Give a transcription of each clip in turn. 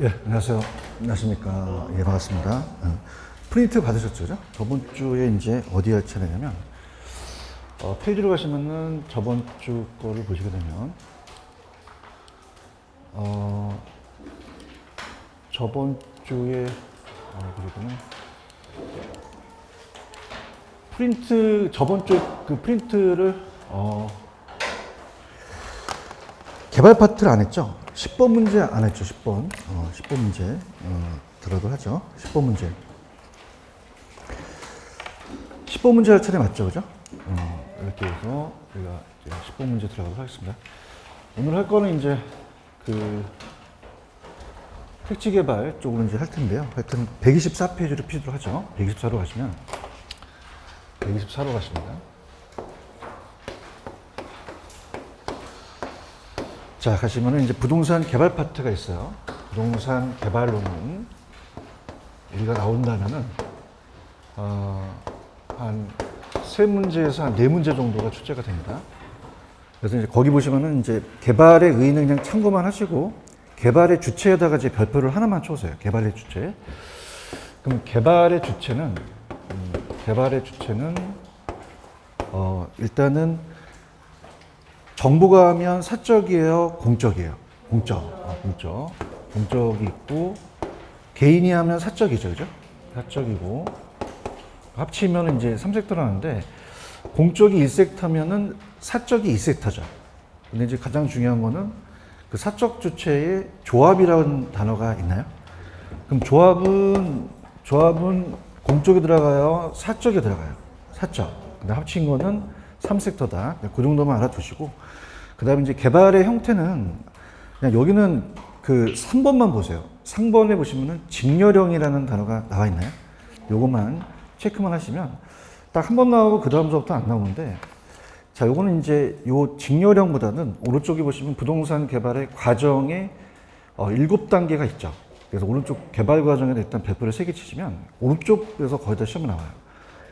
예, 안녕하세요. 안녕하십니까. 예, 반갑습니다. 프린트 받으셨죠? 그죠? 저번 주에 이제 어디 할 차례냐면, 페이지로 가시면은 저번 주 거를 보시게 되면, 저번 주에, 그리고는, 저번 주 그 프린트를, 개발 파트를 안 했죠? 10번 문제 안 했죠, 10번. 10번 문제, 들어도 하죠. 10번 문제. 10번 문제 할 차례 맞죠, 그죠? 이렇게 해서 우리가 이제 10번 문제 들어가도록 하겠습니다. 오늘 할 거는 이제 택지 개발 쪽으로 이제 할 텐데요. 하여튼 124페이지로 피드로 하죠. 124로 가시면, 124로 가십니다. 자, 가시면은 이제 부동산 개발 파트가 있어요. 부동산 개발로는 우리가 나온다면은, 한 3문제에서 한 4문제 정도가 출제가 됩니다. 그래서 이제 거기 보시면은 이제 개발의 의의는 그냥 참고만 하시고, 개발의 주체에다가 이제 별표를 하나만 쳐보세요. 개발의 주체. 그럼 개발의 주체는, 일단은 정부가 하면 사적이에요, 공적이에요? 공적. 공적이 있고, 개인이 하면 사적이죠, 그죠? 사적이고, 합치면 이제 3섹터를 하는데, 공적이 1섹터면은 사적이 2섹터죠. 근데 이제 가장 중요한 거는 그 사적 주체에 조합이라는 단어가 있나요? 그럼 조합은 공적이 들어가요, 사적이 들어가요? 사적. 근데 합친 거는 3섹터다. 그 정도만 알아두시고, 그 다음에 이제 개발의 형태는, 그냥 여기는 그 3번만 보세요. 3번에 보시면은 직렬형이라는 단어가 나와 있나요? 요것만 체크만 하시면 딱 한 번 나오고 그 다음서부터 안 나오는데, 자, 요거는 이제 요 직렬형보다는 오른쪽에 보시면 부동산 개발의 과정에 7단계가 있죠. 그래서 오른쪽 개발 과정에 일단 별표를 3개 치시면 오른쪽에서 거의 다 시험이 나와요.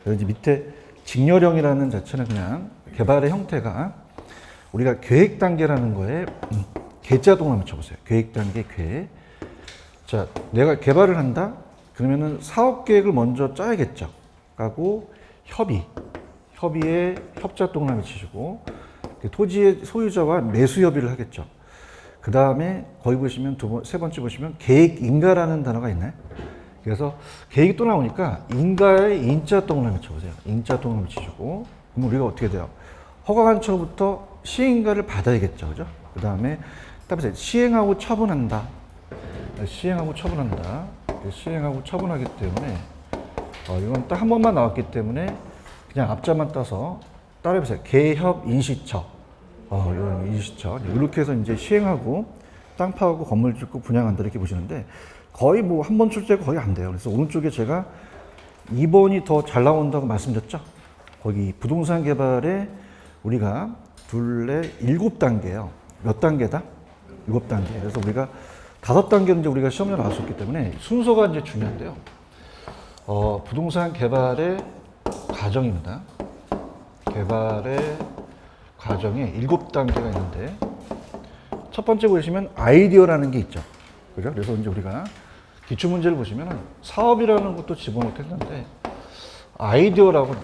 그래서 이제 밑에 직렬형이라는 자체는 그냥 개발의 형태가 우리가 계획 단계라는 거에 계자 동그라미 쳐보세요. 계획 단계 계. 자, 내가 개발을 한다? 그러면은 사업 계획을 먼저 짜야겠죠. 하고 협의에 협자 동그라미 치시고, 토지의 소유자와 매수 협의를 하겠죠. 그 다음에 거기 보시면 세 번째 보시면 계획인가라는 단어가 있나요? 그래서 계획이 또 나오니까 인가에 인자 동그라미 쳐보세요. 인자 동그라미 치시고, 그럼 우리가 어떻게 돼요? 허가관청부터 시행인가를 받아야겠죠, 그죠? 그 다음에 시행하고 처분한다. 시행하고 처분하기 때문에 이건 딱 한 번만 나왔기 때문에 그냥 앞자만 따서 따라해보세요. 개협 인시처. 이런 인시처. 이렇게 해서 이제 시행하고 땅 파고 건물 짓고 분양한다 이렇게 보시는데, 거의 뭐 한 번 출제가 거의 안 돼요. 그래서 오른쪽에 제가 2번이 더 잘 나온다고 말씀드렸죠. 거기 부동산 개발에 우리가 7단계예요. 몇 단계다? 7단계. 그래서 우리가 5단계는 이제 우리가 시험에 나왔었기 때문에 순서가 이제 중요한데요. 부동산 개발의 과정입니다. 개발의 과정에 7단계가 있는데, 첫 번째 보시면 아이디어라는 게 있죠. 그죠? 그래서 이제 우리가 기출문제를 보시면 사업이라는 것도 집어넣게 했는데, 아이디어라고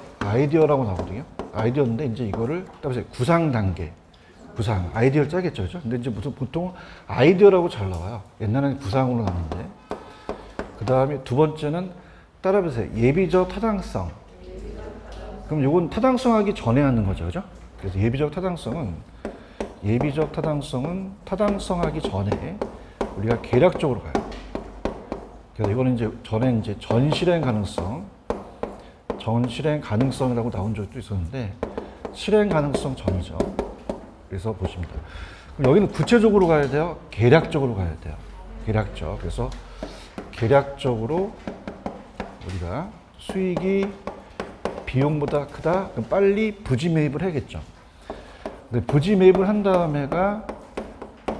나오거든요. 아이디어인데, 이제 이거를 구상 단계. 구상. 아이디어를 짜겠죠. 그죠? 근데 이제 보통 아이디어라고 잘 나와요. 옛날에는 구상으로 나왔는데. 그 다음에 두 번째는 따라해보세요. 예비적 타당성. 그럼 이건 타당성하기 전에 하는 거죠. 그죠? 그래서 예비적 타당성은 타당성하기 전에 우리가 계략적으로 가요. 그래서 이거는 이제 전에 이제 전실행 가능성이라고 나온 적도 있었는데, 실행 가능성 전이죠. 그래서 보십니다. 그럼 여기는 구체적으로 가야 돼요? 계략적으로 가야 돼요? 계략적. 그래서 계략적으로 우리가 수익이 비용보다 크다? 그럼 빨리 부지 매입을 해야겠죠. 근데 부지 매입을 한 다음에가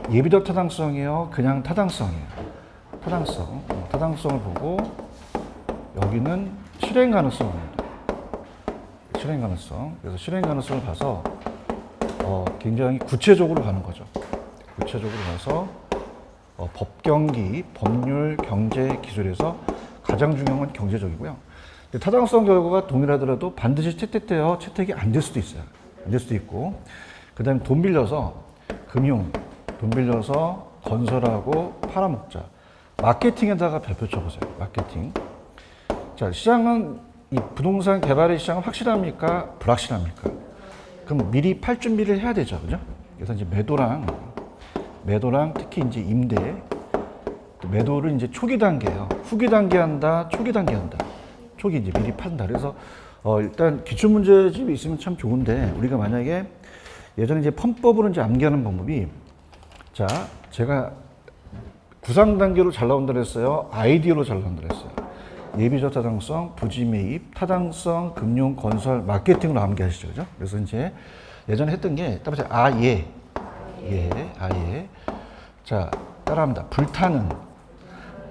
예비적 타당성이에요? 그냥 타당성이에요? 타당성을 보고, 여기는 실행 가능성입니다. 실행 가능성. 그래서 실행 가능성을 봐서 굉장히 구체적으로 가는 거죠. 구체적으로 가서 법경기, 법률, 경제, 기술에서 가장 중요한 건 경제적이고요. 타당성 결과가 동일하더라도 반드시 채택이 안 될 수도 있어요. 안 될 수도 있고, 그 다음에 돈 빌려서 금융, 돈 빌려서 건설하고 팔아먹자. 마케팅에다가 별표 쳐보세요. 마케팅. 자, 시장은 이 부동산 개발의 시장은 확실합니까? 불확실합니까? 그럼 미리 팔 준비를 해야 되죠, 그죠? 그래서 이제 매도랑 특히 이제 임대, 매도를 이제 초기 단계예요. 후기 단계 한다, 초기 단계 한다. 초기 이제 미리 판다. 그래서 일단 기출 문제집이 있으면 참 좋은데 우리가 만약에 예전에 이제 펌법으로 이제 암기하는 방법이 자, 제가 구상 단계로 잘 나온다 그랬어요. 아이디어로 잘 나온다 그랬어요. 예비적 타당성, 부지 매입, 타당성, 금융, 건설, 마케팅으로 암기하시죠, 그죠? 그래서 이제 예전에 했던 게 따라서 자, 따라합니다. 불타는,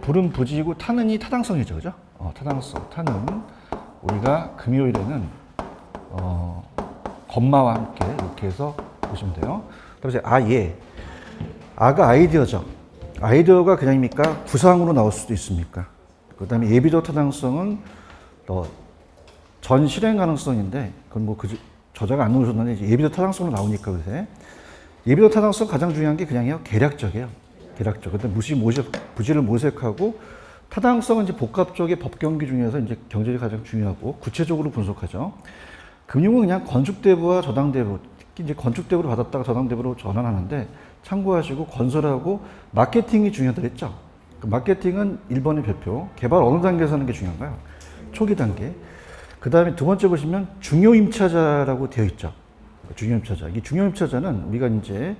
불은 부지이고 타는이 타당성이죠, 그죠? 타당성, 타는 우리가 금요일에는 건마와 함께 이렇게 해서 보시면 돼요. 따라서 아가 아이디어죠. 아이디어가 그냥입니까? 구상으로 나올 수도 있습니까? 그 다음에 예비적 타당성은 전 실행 가능성인데, 그건 뭐 저자가 안 넣으셨는데, 이제 예비적 타당성으로 나오니까 그새. 예비적 타당성 가장 중요한 게 그냥요, 계략적이에요. 계략적. 근데 부지를 모색하고, 타당성은 이제 복합적의 법경기 중에서 이제 경제가 가장 중요하고, 구체적으로 분석하죠. 금융은 그냥 건축대부와 저당대부, 특히 이제 건축대부로 받았다가 저당대부로 전환하는데, 참고하시고 건설하고 마케팅이 중요하다 했죠. 그 마케팅은 1번의 별표, 개발 어느 단계에서 하는 게 중요한가요? 초기 단계. 그 다음에 두 번째 보시면 중요임차자라고 되어 있죠. 중요임차자. 이 중요임차자는 우리가 이제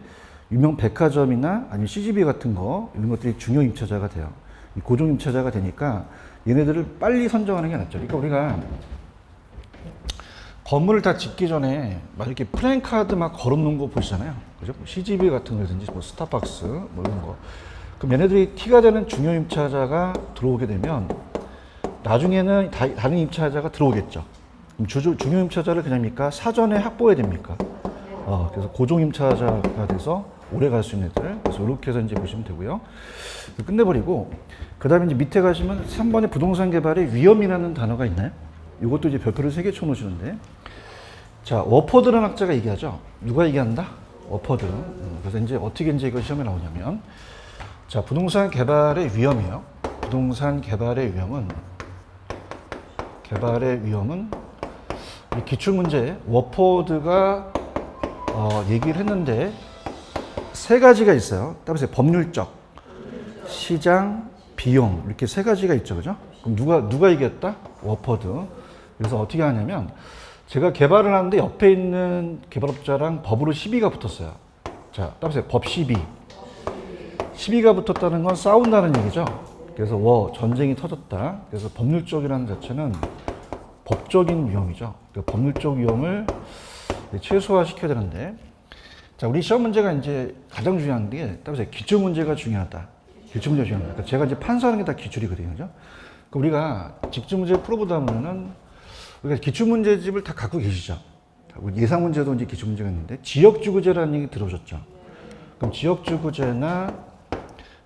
유명 백화점이나 아니면 CGV 같은 거, 이런 것들이 중요임차자가 돼요. 이 고정임차자가 되니까 얘네들을 빨리 선정하는 게 낫죠. 그러니까 우리가 건물을 다 짓기 전에 막 이렇게 프랜카드 막 걸어놓은 거 보시잖아요. 그죠? CGV 같은 거든지 뭐 스타벅스 뭐 이런 거. 그럼 얘네들이 티가 되는 중요 임차자가 들어오게 되면 나중에는 다른 임차자가 들어오겠죠. 그럼 중요 임차자를 그냥입니까? 사전에 확보해야 됩니까? 그래서 고정 임차자가 돼서 오래 갈 수 있는 애들. 그래서 이렇게 해서 이제 보시면 되고요. 끝내버리고 그 다음에 이제 밑에 가시면 3번에 부동산 개발의 위험이라는 단어가 있나요? 이것도 이제 별표를 3개 쳐놓으시는데, 자, 워퍼드라는 학자가 얘기하죠. 누가 얘기한다? 워퍼드. 그래서 이제 어떻게 이제 이거 시험에 나오냐면, 자, 부동산 개발의 위험이요. 부동산 개발의 위험은 이 기출 문제 워퍼드가 얘기를 했는데 3가지가 있어요. 따라서 법률적, 시장, 비용 이렇게 3가지가 있죠, 그죠? 그럼 누가 얘기했다? 워퍼드. 그래서 어떻게 하냐면 제가 개발을 하는데 옆에 있는 개발업자랑 법으로 시비가 붙었어요. 자, 따라서 법 시비가 붙었다는 건 싸운다는 얘기죠. 그래서 전쟁이 터졌다. 그래서 법률적이라는 자체는 법적인 위험이죠. 그러니까 법률적 위험을 최소화시켜야 되는데, 자, 우리 시험 문제가 이제 가장 중요한 게 따라서 기출 문제가 중요하다. 기출 문제가 중요하다. 그러니까 제가 이제 판사하는 게 다 기출이거든요, 그죠? 그러니까 우리가 직접 문제 풀어보다 보면은 우리가 기출 문제집을 다 갖고 계시죠. 예상 문제도 이제 기출 문제가 있는데 지역주거제라는 얘기 들어보셨죠? 그럼 지역주거제나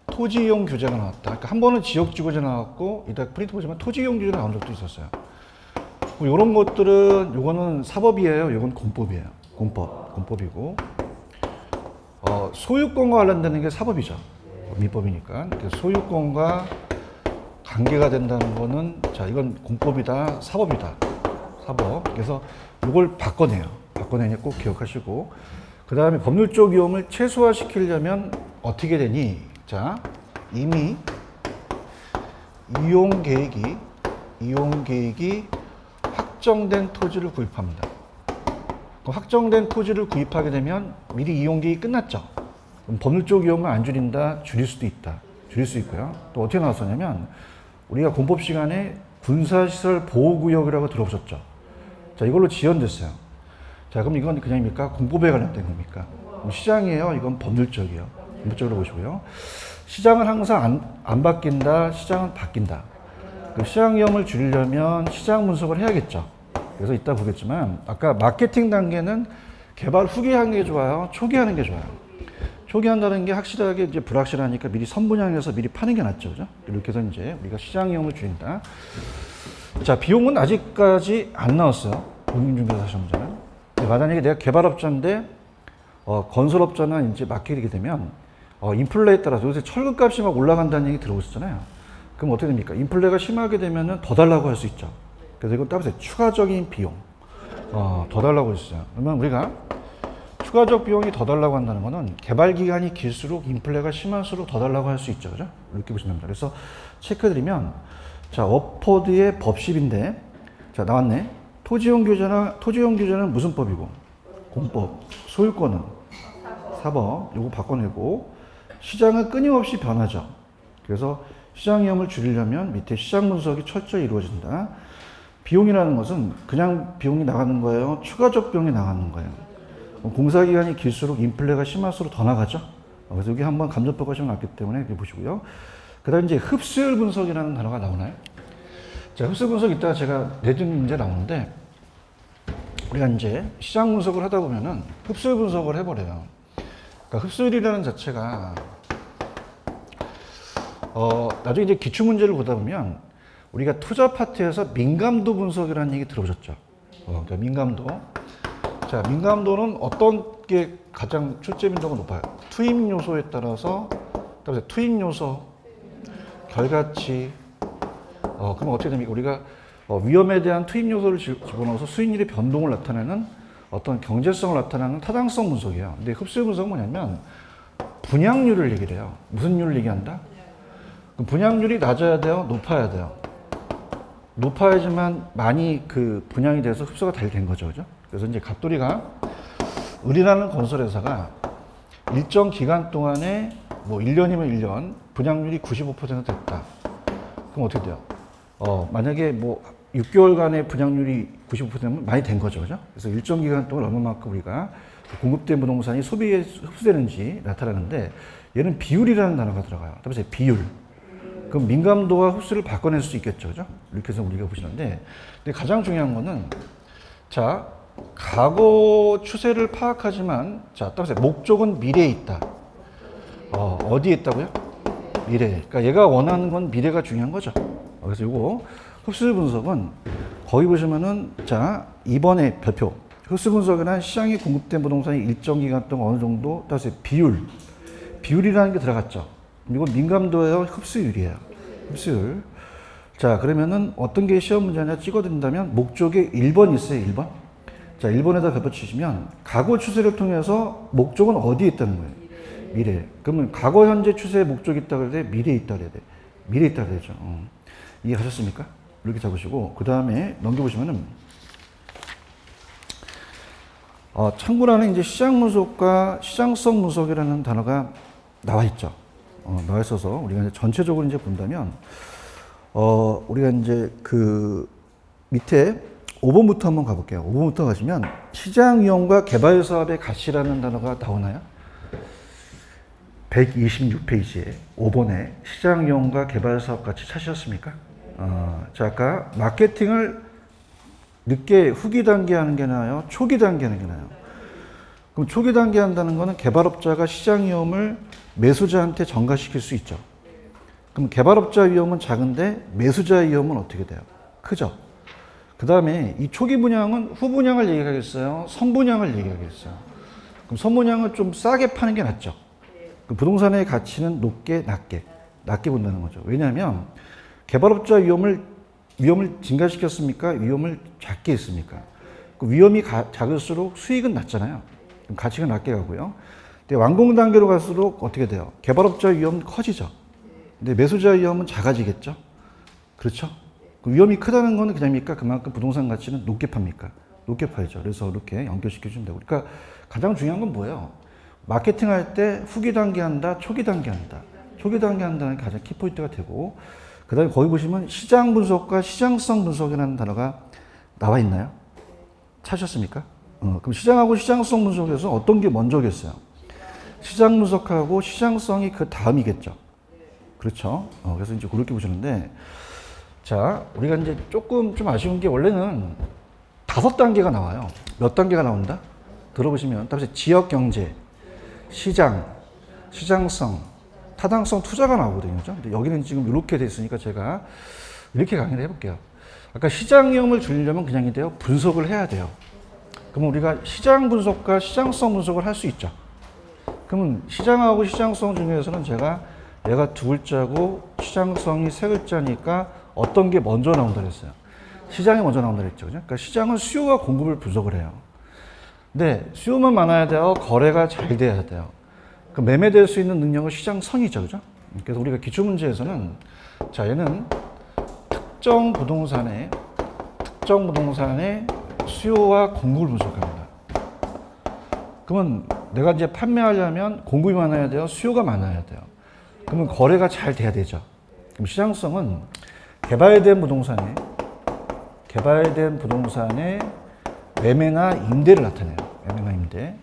토지이용 규제가 나왔다. 그러니까 한 번은 지역주거제 나왔고 이따 프린트 보시면 토지이용 규제 나온 적도 있었어요. 이런 것들은 요거는 사법이에요. 요건 공법이에요. 공법이고 소유권과 관련되는 게 사법이죠. 민법이니까. 소유권과 관계가 된다는 거는 자, 이건 공법이다, 사법이다. 사법. 그래서 이걸 바꿔내냐 꼭 기억하시고, 그 다음에 법률적 위험을 최소화시키려면 어떻게 되니? 자, 이미 이용 계획이 확정된 토지를 구입합니다. 확정된 토지를 구입하게 되면 미리 이용 계획이 끝났죠. 그럼 법률적 위험을 안 줄인다, 줄일 수도 있다. 줄일 수 있고요. 또 어떻게 나왔었냐면 우리가 공법 시간에 군사시설 보호구역이라고 들어보셨죠? 자, 이걸로 지연됐어요. 자, 그럼 이건 그냥입니까? 공법에 관련된 겁니까? 시장이에요? 이건 법률적이에요. 법률적으로 보시고요. 시장은 항상 안 바뀐다, 시장은 바뀐다. 그 시장 위험을 줄이려면 시장 분석을 해야겠죠. 그래서 이따 보겠지만 아까 마케팅 단계는 개발 후기 하는 게 좋아요? 초기 하는 게 좋아요? 표기한다는 게 확실하게 이제 불확실하니까 미리 선분양해서 미리 파는 게 낫죠. 그죠? 이렇게 해서 이제 우리가 시장 위험을 줄인다. 자, 비용은 아직까지 안 나왔어요. 공인중개사 시험자는. 만약에 내가 개발업자인데, 건설업자나 이제 맡기게 되면, 인플레에 따라서 요새 철근값이 막 올라간다는 얘기 들어보셨잖아요. 그럼 어떻게 됩니까? 인플레가 심하게 되면은 더 달라고 할 수 있죠. 그래서 이건 따라서 추가적인 비용, 더 달라고 했어요. 그러면 우리가 추가적 비용이 더 달라고 한다는 거는 개발 기간이 길수록 인플레가 심할수록 더 달라고 할 수 있죠. 그죠? 이렇게 보시면 됩니다. 그래서 체크해드리면, 자, 워포드의 법십인데, 자, 나왔네. 토지용 규제는 무슨 법이고? 공법. 소유권은 사법. 요거 바꿔내고, 시장은 끊임없이 변하죠. 그래서 시장 위험을 줄이려면 밑에 시장 분석이 철저히 이루어진다. 비용이라는 것은 그냥 비용이 나가는 거예요? 추가적 비용이 나가는 거예요? 공사 기간이 길수록 인플레가 심할수록 더 나가죠. 그래서 여기 한번 감정법 하시면 낫기 때문에 이렇게 보시고요. 그 다음에 이제 흡수율 분석이라는 단어가 나오나요? 자, 흡수 분석 이따가 제가 내준 문제 나오는데, 우리가 이제 시장 분석을 하다 보면은 흡수율 분석을 해버려요. 그러니까 흡수율이라는 자체가, 나중에 이제 기출문제를 보다 보면 우리가 투자 파트에서 민감도 분석이라는 얘기 들어보셨죠? 그러니까 민감도. 자, 민감도는 어떤 게 가장 출제 민도가 높아요? 투입 요소에 따라서, 투입 요소, 결과치, 그럼 어떻게 됩니까? 우리가 위험에 대한 투입 요소를 집어넣어서 수익률의 변동을 나타내는 어떤 경제성을 나타내는 타당성 분석이에요. 근데 흡수 분석은 뭐냐면 분양률을 얘기를 해요. 무슨 률을 얘기한다? 분양률이 낮아야 돼요? 높아야 돼요? 높아야지만 많이 그 분양이 돼서 흡수가 잘 된 거죠. 그죠? 그래서 이제 갑돌이가 을이라는 건설회사가 일정 기간 동안에 뭐 1년이면 1년 분양률이 95% 됐다. 그럼 어떻게 돼요? 만약에 뭐 6개월간의 분양률이 95%면 많이 된 거죠. 그죠? 그래서 일정 기간 동안 얼마만큼 우리가 공급된 부동산이 소비에 흡수되는지 나타나는데 얘는 비율이라는 단어가 들어가요. 그래서 비율. 그럼 민감도와 흡수를 바꿔낼 수 있겠죠. 그죠? 이렇게 해서 우리가 보시는데, 근데 가장 중요한 거는, 자, 과거 추세를 파악하지만, 자, 따라서 목적은 미래에 있다. 어디에 있다고요? 미래. 그러니까 얘가 원하는 건 미래가 중요한 거죠. 그래서 이거 흡수 분석은 거기 보시면은, 자, 이번에 별표. 흡수 분석이란 시장에 공급된 부동산이 일정 기간 동안 어느 정도, 따라서 비율이라는 게 들어갔죠. 이건 민감도예요? 흡수율이에요? 흡수율. 자, 그러면은 어떤 게 시험 문제냐 찍어드린다면 목적에 1번 있어요, 1번? 자, 1번에다 겹쳐치시면 과거 추세를 통해서 목적은 어디에 있다는 거예요? 미래. 그러면 과거 현재 추세의 목적이 있다 그래야 돼? 미래에 있다 그래야 돼? 미래에 있다 그래야죠. 이해하셨습니까? 이렇게 잡으시고, 그 다음에 넘겨보시면은, 참고라는 이제 시장 분석과 시장성 분석이라는 단어가 나와 있죠. 나와 있어서 우리가 이제 전체적으로 이제 본다면, 우리가 이제 그 밑에 5번부터 한번 가볼게요. 5번부터 가시면 시장 위험과 개발 사업의 가치라는 단어가 나오나요? 126페이지에 5번에 시장 위험과 개발 사업 가치 찾으셨습니까? 자, 아까 마케팅을 늦게 후기 단계 하는 게 나아요? 초기 단계 하는 게 나아요? 그럼 초기 단계 한다는 거는 개발업자가 시장 위험을 매수자한테 전가시킬 수 있죠. 그럼 개발업자 위험은 작은데 매수자 위험은 어떻게 돼요? 크죠. 그 다음에 이 초기 분양은 후분양을 얘기하겠어요? 선분양을 얘기하겠어요? 그럼 선분양은 좀 싸게 파는 게 낫죠. 그럼 부동산의 가치는 높게, 낮게 본다는 거죠. 왜냐하면 개발업자 위험을 증가시켰습니까? 위험을 작게 했습니까? 그 위험이 작을수록 수익은 낮잖아요. 그럼 가치가 낮게 가고요. 근데 완공 단계로 갈수록 어떻게 돼요? 개발업자 위험은 커지죠. 근데 매수자 위험은 작아지겠죠. 그렇죠? 그 위험이 크다는 건 그냥입니까? 그만큼 부동산 가치는 높게 팝니까? 높게 팔죠. 그래서 이렇게 연결시켜주면 되고. 그러니까 가장 중요한 건 뭐예요? 마케팅 할 때 후기 단계 한다, 초기 단계 한다. 초기 단계 한다는 게 가장 키포인트가 되고, 그 다음에 거기 보시면 시장 분석과 시장성 분석이라는 단어가 나와 있나요? 찾으셨습니까? 그럼 시장하고 시장성 분석에서 어떤 게 먼저겠어요? 시장 분석하고 시장성이 그 다음이겠죠. 그렇죠? 그래서 이제 그렇게 보시는데, 자, 우리가 이제 조금 좀 아쉬운 게 원래는 5단계가 나와요. 몇 단계가 나온다? 들어보시면, 지역 경제, 시장, 시장성, 타당성 투자가 나오거든요. 그죠? 근데 여기는 지금 이렇게 돼 있으니까 제가 이렇게 강의를 해볼게요. 아까 시장형을 줄이려면 그냥 이래요. 분석을 해야 돼요. 그러면 우리가 시장 분석과 시장성 분석을 할 수 있죠. 그러면 시장하고 시장성 중에서는 제가 얘가 두 글자고 시장성이 세 글자니까 어떤 게 먼저 나온다 그랬어요. 시장이 먼저 나온다 그랬죠. 그죠? 그러니까 시장은 수요와 공급을 분석을 해요. 근데 수요만 많아야 돼요. 거래가 잘 돼야 돼요. 그 매매될 수 있는 능력은 시장성이죠. 그죠? 그래서 우리가 기출문제에서는 자, 얘는 특정 부동산의 수요와 공급을 분석합니다. 그러면 내가 이제 판매하려면 공급이 많아야 돼요. 수요가 많아야 돼요. 그러면 거래가 잘 돼야 되죠. 그럼 시장성은 개발된 부동산의 매매나 임대를 나타내요. 매매나 임대.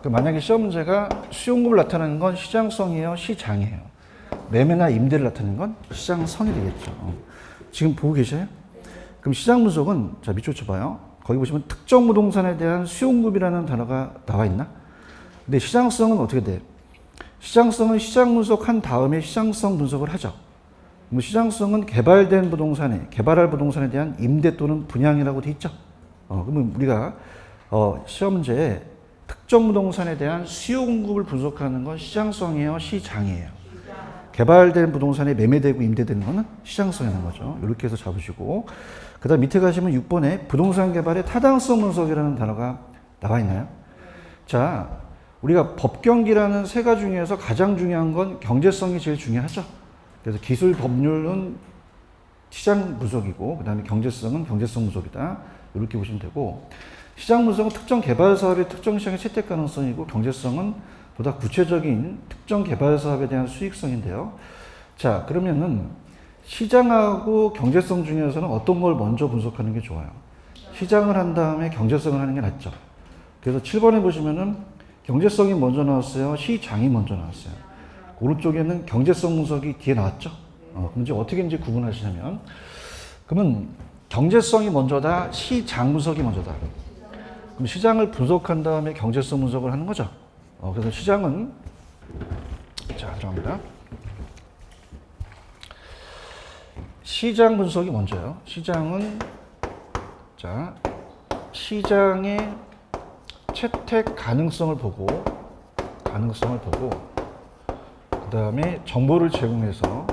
만약에 시험 문제가 수요 공급을 나타내는 건 시장성이에요, 시장이에요. 매매나 임대를 나타내는 건 시장성이 되겠죠. 지금 보고 계세요? 그럼 시장 분석은 자 밑줄 쳐봐요. 거기 보시면 특정 부동산에 대한 수요 공급이라는 단어가 나와 있나? 근데 시장성은 어떻게 돼? 시장성은 시장 분석한 다음에 시장성 분석을 하죠. 시장성은 개발할 부동산에 대한 임대 또는 분양이라고 돼 있죠. 그러면 우리가 시험 문제에 특정 부동산에 대한 수요 공급을 분석하는 건 시장성이에요, 시장이에요. 개발된 부동산에 매매되고 임대되는 거는 시장성이라는 거죠. 이렇게 해서 잡으시고 그 다음 밑에 가시면 6번에 부동산 개발의 타당성 분석이라는 단어가 나와 있나요? 자, 우리가 법경기라는 세 가지 중에서 가장 중요한 건 경제성이 제일 중요하죠. 그래서 기술 법률은 시장 분석이고 그 다음에 경제성은 경제성 분석이다. 이렇게 보시면 되고 시장 분석은 특정 개발 사업의 특정 시장의 채택 가능성이고 경제성은 보다 구체적인 특정 개발 사업에 대한 수익성인데요. 자, 그러면은 시장하고 경제성 중에서는 어떤 걸 먼저 분석하는 게 좋아요? 시장을 한 다음에 경제성을 하는 게 낫죠. 그래서 7번에 보시면은 경제성이 먼저 나왔어요. 시장이 먼저 나왔어요. 오른쪽에는 경제성 분석이 뒤에 나왔죠. 그럼 이제 어떻게 이제 구분하시냐면 그러면 경제성이 먼저다, 시장 분석이 먼저다. 그럼 시장을 분석한 다음에 경제성 분석을 하는 거죠. 그래서 시장은 자 들어갑니다. 시장 분석이 먼저요. 시장은 자 시장의 채택 가능성을 보고 그 다음에 정보를 제공해서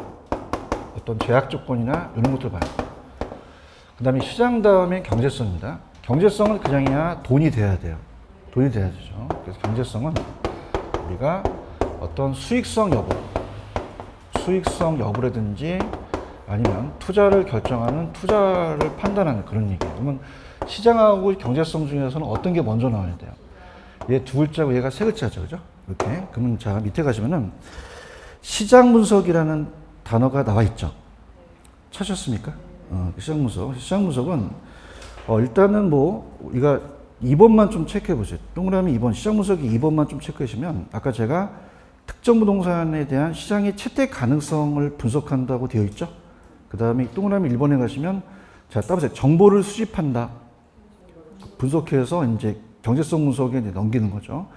어떤 제약 조건이나 이런 것들 봐요. 그 다음에 시장 다음에 경제성입니다. 경제성은 그냥이야 돈이 돼야 돼요. 돈이 돼야 되죠. 그래서 경제성은 우리가 어떤 수익성 여부라든지 아니면 투자를 결정하는 투자를 판단하는 그런 얘기예요. 그러면 시장하고 경제성 중에서는 어떤 게 먼저 나와야 돼요? 얘 두 글자고 얘가 세 글자죠. 그죠? 이렇게. 그러면 자, 밑에 가시면은 시장 분석이라는 단어가 나와 있죠. 찾으셨습니까? 시장 분석. 시장 분석은 일단은 뭐 우리가 2번만 좀 체크해 보세요. 동그라미 2번 시장 분석이 2번만 좀 체크하시면 아까 제가 특정 부동산에 대한 시장의 채택 가능성을 분석한다고 되어 있죠. 그 다음에 동그라미 1번에 가시면 자 따보세요. 정보를 수집한다. 분석해서 이제 경제성 분석에 이제 넘기는 거죠.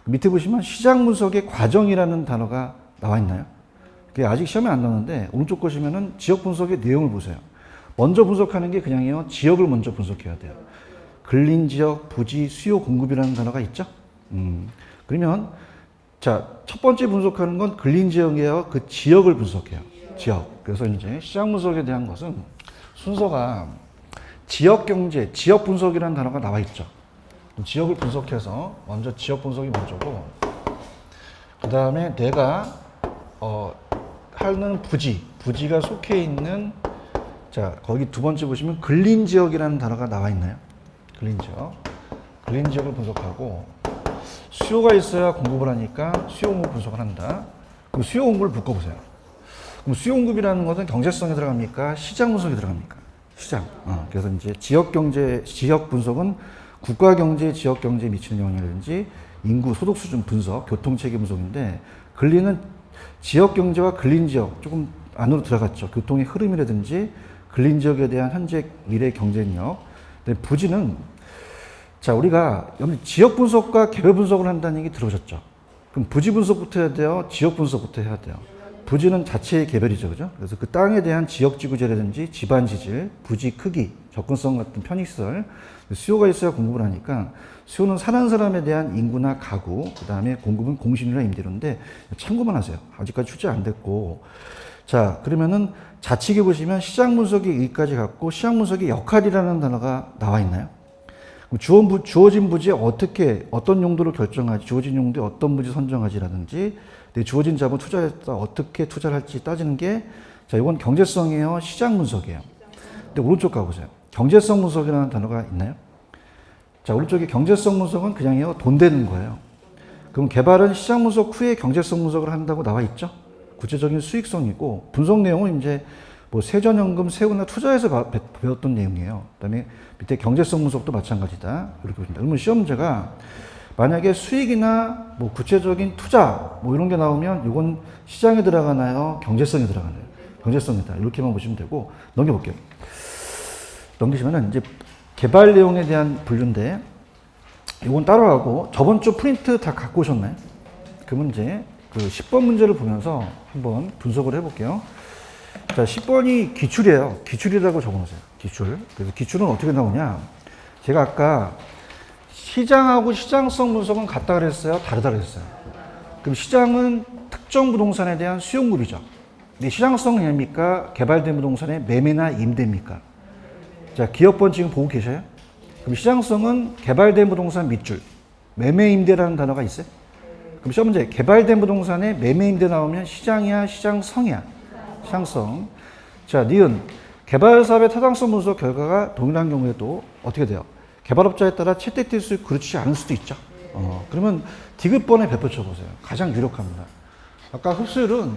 밑에 보시면 시장 분석의 과정이라는 단어가 나와 있나요? 그게 아직 시험에 안 나오는데 오른쪽 보시면은 지역 분석의 내용을 보세요. 먼저 분석하는 게 그냥요. 지역을 먼저 분석해야 돼요. 근린 지역, 부지, 수요, 공급이라는 단어가 있죠. 그러면 자, 첫 번째 분석하는 건 근린 지역이에요. 그 지역을 분석해요. 지역. 그래서 이제 시장 분석에 대한 것은 순서가 지역 경제, 지역 분석이라는 단어가 나와 있죠. 지역을 분석해서 먼저 지역 분석이 먼저고 그 다음에 내가 하는 부지가 속해 있는 자 거기 두 번째 보시면 근린 지역이라는 단어가 나와 있나요? 근린 지역을 분석하고 수요가 있어야 공급을 하니까 수요 공급 분석을 한다. 그럼 수요 공급을 묶어보세요. 그럼 수요 공급이라는 것은 경제성에 들어갑니까? 시장 분석에 들어갑니까? 시장. 그래서 이제 지역 분석은 국가 경제, 지역 경제에 미치는 영향이라든지 인구, 소득 수준 분석, 교통 체계 분석인데 근린은 지역 경제와 근린 지역 조금 안으로 들어갔죠. 교통의 흐름이라든지 근린 지역에 대한 현재 미래 경쟁력. 근데 부지는 자 우리가 여기 지역 분석과 개별 분석을 한다는 얘기 들어보셨죠? 그럼 부지 분석부터 해야 돼요? 지역 분석부터 해야 돼요? 부지는 자체의 개별이죠, 그죠? 그래서 그 땅에 대한 지역지구재라든지 집안 지질, 부지 크기, 접근성 같은 편의시설, 수요가 있어야 공급을 하니까 수요는 사는 사람에 대한 인구나 가구, 그 다음에 공급은 공실이나 임대료인데 참고만 하세요. 아직까지 출제 안 됐고. 자, 그러면은 좌측에 보시면 시장 분석의 의의까지 갖고 시장 분석의 역할이라는 단어가 나와 있나요? 주어진 부지에 어떤 용도로 결정하지, 주어진 용도에 어떤 부지 선정하지라든지, 내 주어진 자본 투자했다 어떻게 투자를 할지 따지는 게, 자, 이건 경제성이에요, 시장 분석이에요. 근데 오른쪽 가보세요. 경제성 분석이라는 단어가 있나요? 자, 오른쪽에 경제성 분석은 그냥요, 돈 되는 거예요. 그럼 개발은 시장 분석 후에 경제성 분석을 한다고 나와 있죠? 구체적인 수익성이고, 분석 내용은 이제 뭐 세전연금, 세후나 투자에서 배웠던 내용이에요. 그 다음에 밑에 경제성 분석도 마찬가지다. 이렇게 보십니다. 그러면 시험 문제가 만약에 수익이나 뭐 구체적인 투자 뭐 이런 게 나오면 이건 시장에 들어가나요? 경제성에 들어가나요? 경제성이다. 이렇게만 보시면 되고, 넘겨볼게요. 넘기시면은 이제 개발 내용에 대한 분류인데, 이건 따라가고, 저번 주 프린트 다 갖고 오셨나요? 그 문제, 그 10번 문제를 보면서 한번 분석을 해볼게요. 자, 10번이 기출이에요. 기출이라고 적어놓으세요. 기출. 그래서 기출은 어떻게 나오냐. 제가 아까 시장하고 시장성 분석은 같다 그랬어요? 다르다 그랬어요? 그럼 시장은 특정 부동산에 대한 수용급이죠. 근데 시장성은 뭡니까? 개발된 부동산의 매매나 임대입니까? 자, 기업번 지금 보고 계셔요? 그럼 시장성은 개발된 부동산 밑줄, 매매 임대라는 단어가 있어요? 그럼 시험 문제, 개발된 부동산에 매매 임대 나오면 시장이야, 시장성이야? 시장성. 자, 니은 개발 사업의 타당성 분석 결과가 동일한 경우에도 어떻게 돼요? 개발업자에 따라 채택될 수 있고 그렇지 않을 수도 있죠. 그러면 디귿번에 배포 쳐보세요. 가장 유력합니다. 아까 흡수율은,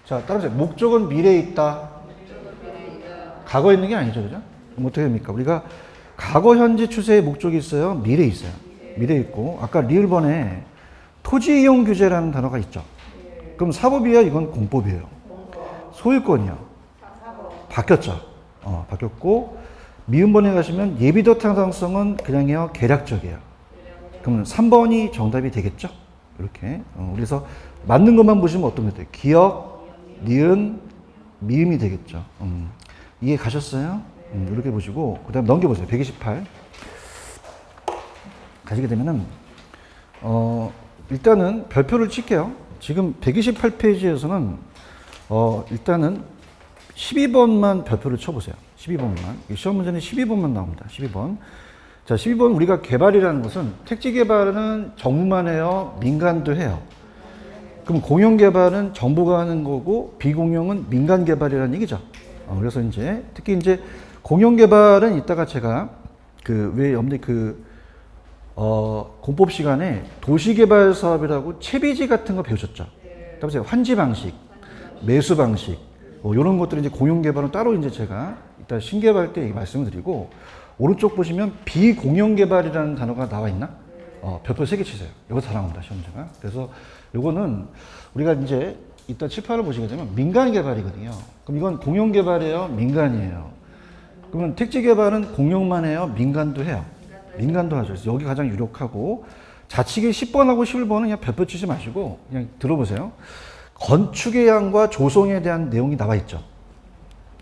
자, 따라서 목적은 미래에 있다. 과거에 있는 게 아니죠, 그죠? 그럼 어떻게 됩니까? 우리가 과거, 현재 추세의 목적이 있어요. 미래에 있어요. 미래에 있고, 아까 리을번에 토지 이용 규제라는 단어가 있죠. 그럼 사법이야, 이건 공법이에요. 소유권이요. 바뀌었죠. 바뀌었고, 미음번에 가시면 예비도 타당성은 그냥요, 계략적이에요. 그러면 3번이 정답이 되겠죠? 이렇게. 그래서 맞는 것만 보시면 어떤 게 돼요? 기역, 니은, 미음이 되겠죠. 이해 가셨어요? 이렇게 보시고, 그 다음 넘겨보세요. 128. 가시게 되면은, 일단은 별표를 칠게요. 지금 128페이지에서는, 일단은 12번만 별표를 쳐보세요. 12번만. 시험 문제는 12번만 나옵니다. 12번. 자, 12번 우리가 개발이라는 것은 택지 개발은 정부만 해요? 민간도 해요? 그럼 공영 개발은 정부가 하는 거고 비공영은 민간 개발이라는 얘기죠. 그래서 이제 특히 이제 공영 개발은 이따가 제가 공법 시간에 도시개발 사업이라고 채비지 같은 거 배우셨죠. 그다음에 환지 방식, 매수 방식, 이런 것들은 이제 공용 개발은 따로 이제 제가 이따 신개발 때 말씀을 드리고, 오른쪽 보시면 비공용 개발이라는 단어가 나와 있나? 별표 3개 치세요. 이거 다 나옵니다, 시험 문제가. 그래서 이거는 우리가 이제 이따 칠판을 보시게 되면 민간 개발이거든요. 그럼 이건 공용 개발이에요? 민간이에요? 그러면 택지 개발은 공용만 해요? 민간도 해요? 민간도 하죠. 그래서 여기 가장 유력하고, 좌측에 10번하고 11번은 그냥 별표 치지 마시고 그냥 들어보세요. 건축의 양과 조성에 대한 내용이 나와 있죠.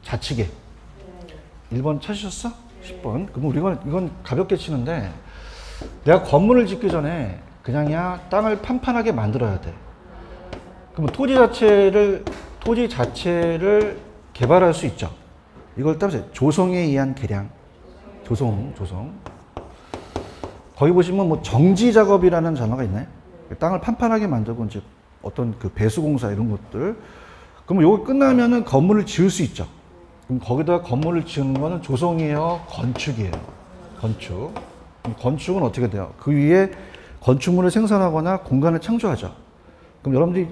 좌측에. 1번 찾으셨어? 10번. 그럼 우리가 이건 가볍게 치는데, 내가 건물을 짓기 전에 그냥야 땅을 판판하게 만들어야 돼. 그러면 토지 자체를 개발할 수 있죠. 이걸 따라서 조성에 의한 개량. 조성. 거기 보시면 뭐 정지 작업이라는 단어가 있나요? 땅을 판판하게 만들고 이제 어떤 그 배수공사 이런 것들. 그러면 요거 끝나면은 건물을 지을 수 있죠. 그럼 거기다가 건물을 지은 거는 조성이에요? 건축이에요? 건축. 그럼 건축은 어떻게 돼요? 그 위에 건축물을 생산하거나 공간을 창조하죠. 그럼 여러분들이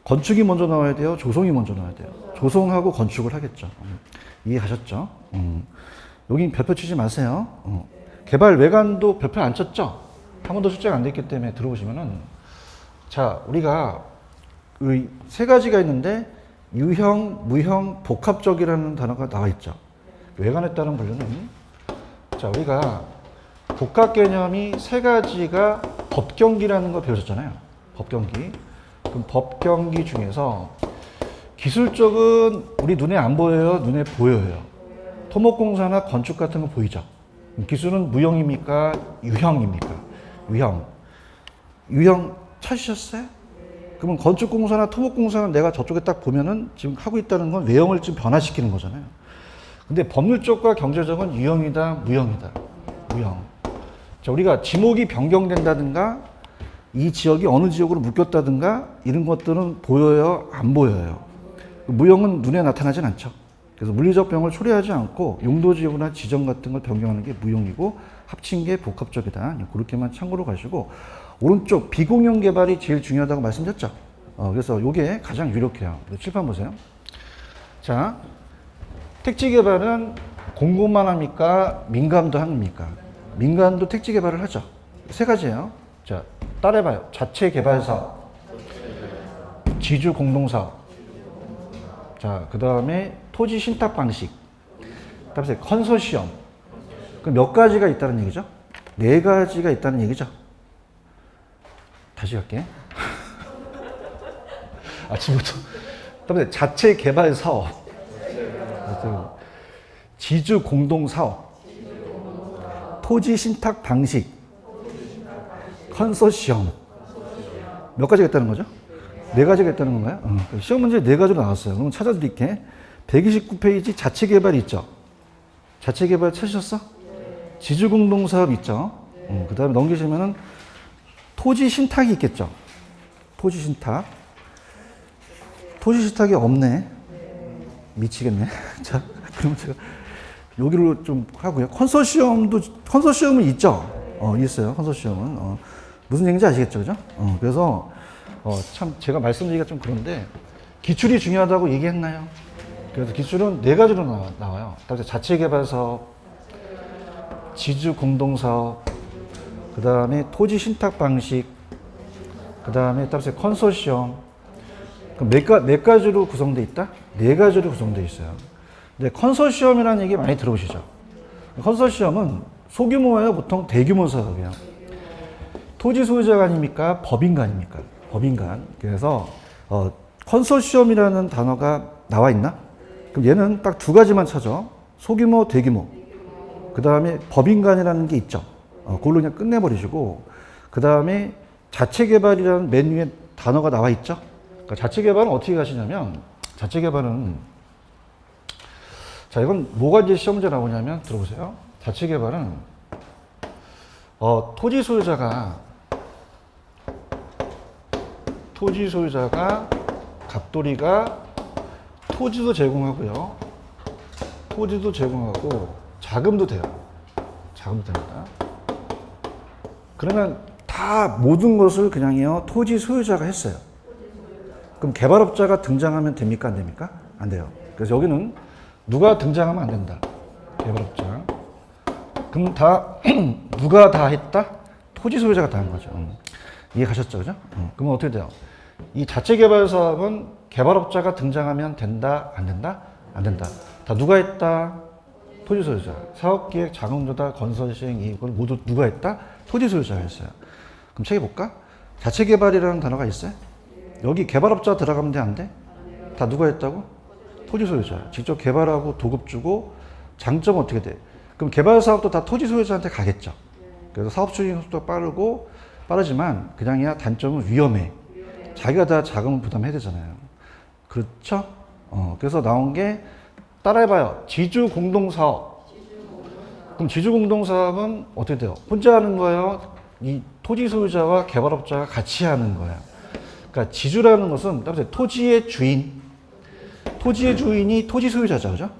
건축이 먼저 나와야 돼요? 조성이 먼저 나와야 돼요? 조성하고 건축을 하겠죠. 이해하셨죠? 여긴 별표 치지 마세요. 개발 외관도 별표 안 쳤죠? 한 번도 출제가 안 됐기 때문에 들어보시면은, 자, 우리가 세 가지가 있는데 유형, 무형, 복합적이라는 단어가 나와 있죠. 외관에 따른 분류는, 자, 우리가 복합 개념이 세 가지가 법경기라는 거 배우셨잖아요. 법경기. 그럼 법경기 중에서 기술적은 우리 눈에 안 보여요? 눈에 보여요? 토목공사나 건축 같은 거 보이죠? 기술은 무형입니까? 유형입니까? 유형. 유형 찾으셨어요? 그러면 건축공사나 토목공사는 내가 저쪽에 딱 보면은 지금 하고 있다는 건 외형을 좀 변화시키는 거잖아요. 근데 법률 쪽과 경제적은 유형이다, 무형이다. 무형. 자, 우리가 지목이 변경된다든가 이 지역이 어느 지역으로 묶였다든가 이런 것들은 보여요, 안 보여요? 무형은 눈에 나타나진 않죠. 그래서 물리적 병을 초래하지 않고 용도지역이나 지정 같은 걸 변경하는 게 무형이고 합친 게 복합적이다. 그렇게만 참고로 가시고 오른쪽 비공용 개발이 제일 중요하다고 말씀드렸죠. 그래서 이게 가장 유력해요. 칠판 보세요. 자, 택지 개발은 공공만 합니까? 민간도 합니까? 민간도 택지 개발을 하죠. 세 가지예요. 자, 따라해봐요. 자체 개발 사업, 지주 공동 사업. 자, 그 다음에 토지 신탁 방식. 그다음에 컨소시엄. 그럼 몇 가지가 있다는 얘기죠? 네 가지가 있다는 얘기죠. 다시 갈게. 아침부터. 그다음에 자체 개발 사업, 지주 공동 사업, 토지 신탁 방식, 컨소시엄. 몇 가지가 있다는 거죠? 네 가지가 있다는 건가요? 시험 문제 네 가지로 나왔어요. 그럼 찾아드릴게. 129페이지 자체 개발 있죠? 자체 개발 찾으셨어? 지주 공동 사업 있죠? 그 다음에 넘기시면은 토지 신탁이 있겠죠? 토지 신탁. 토지 신탁이 없네. 미치겠네. 자, 그럼 제가 여기로 좀 하고요. 컨소시엄은 있죠? 있어요. 컨소시엄은. 무슨 얘기인지 아시겠죠? 그죠? 그래서, 참, 제가 말씀드리기가 좀 그런데, 기출이 중요하다고 얘기했나요? 그래서 기출은 네 가지로 나와요. 자체 개발 사업, 지주 공동 사업, 그 다음에 토지 신탁 방식, 그 다음에 컨소시엄. 그럼 몇 가지로 구성되어 있다? 네 가지로 구성되어 있어요. 근데 컨소시엄이라는 얘기 많이 들어보시죠? 컨소시엄은 소규모예요? 보통 대규모 사업이에요. 토지 소유자가 아닙니까? 법인가 아닙니까? 법인간. 그래서 컨소시엄이라는 단어가 나와 있나? 그럼 얘는 딱 두 가지만 찾아. 소규모, 대규모. 그 다음에 법인간이라는 게 있죠. 그걸로 그냥 끝내버리시고, 그 다음에 자체 개발이라는 맨 위에 단어가 나와 있죠. 그러니까 자체 개발은 어떻게 가시냐면, 자체 개발은, 자, 이건 뭐가 이제 시험 문제 나오냐면, 들어보세요. 자체 개발은, 토지 소유자가, 갑돌이가 토지도 제공하고요. 토지도 제공하고, 자금도 돼요. 자금도 됩니다. 그러면 다 모든 것을 그냥요, 토지 소유자가 했어요. 그럼 개발업자가 등장하면 됩니까? 안 됩니까? 안 돼요. 그래서 여기는 누가 등장하면 안 된다. 개발업자. 그럼 다, 누가 다 했다? 토지 소유자가 다 한 거죠. 이해 가셨죠? 그죠? 그러면 어떻게 돼요? 이 자체 개발 사업은 개발업자가 등장하면 된다? 안 된다? 안 된다. 다 누가 했다? 토지 소유자. 사업기획, 자금조달, 건설 시행 이걸 모두 누가 했다? 토지 소유자가 했어요. 그럼 책에 볼까? 자체 개발이라는 단어가 있어요? 여기 개발업자 들어가면 돼, 안 돼? 다 누가 했다고? 토지 소유자. 직접 개발하고 도급 주고 장점은 어떻게 돼? 그럼 개발 사업도 다 토지 소유자한테 가겠죠. 그래서 사업 추진 속도가 빠르지만 그냥이야 단점은 위험해. 자기가 다 자금을 부담해야 되잖아요. 그렇죠? 그래서 나온 게 따라해봐요. 지주 공동 사업. 그럼 지주 공동 사업은 어떻게 돼요? 혼자 하는 거예요? 이 토지 소유자와 개발업자가 같이 하는 거야. 그러니까 지주라는 것은 토지의 주인. 토지의 주인이 토지 소유자죠. 그죠?